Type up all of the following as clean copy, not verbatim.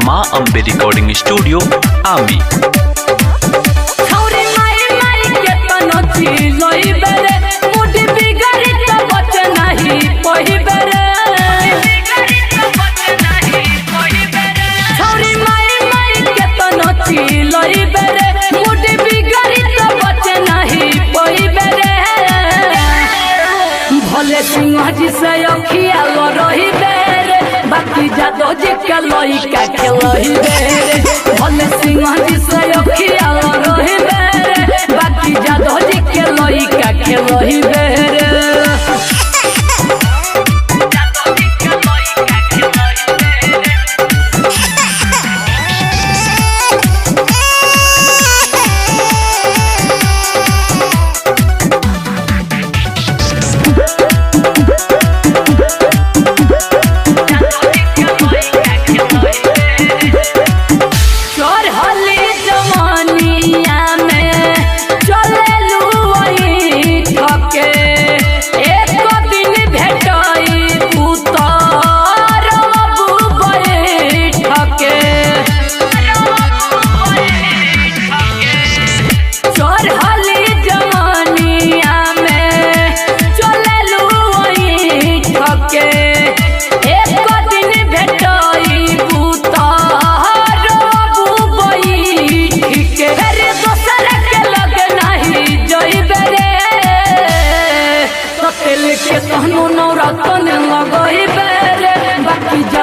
माँ Ambe recording studio आमी। भले सिंह जी से अखिया रही बेरे बाकी जादो जी के लइका के लही बेरे। भले सिंह जी से अखिया रही बेरे बाकी जादो जी के लइका के लही बेरे।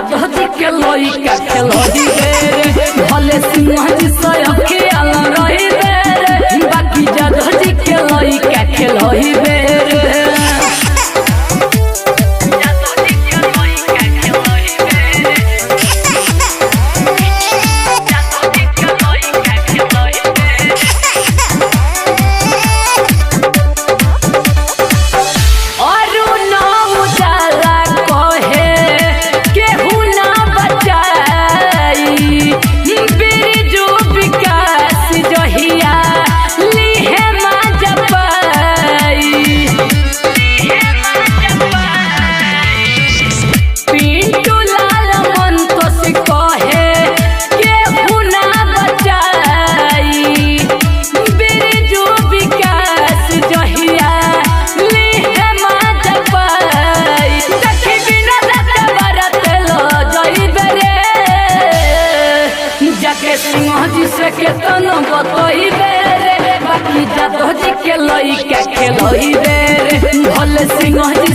लइका के लही बेरे भले सिंह जी से अखिया रही बेरे बाकी जादो जी के लइका के लही बेरे। सिंह जी से केतन बतई बेरे बाकी जादो जी के लइका के लही बेरे। भले सिंह जी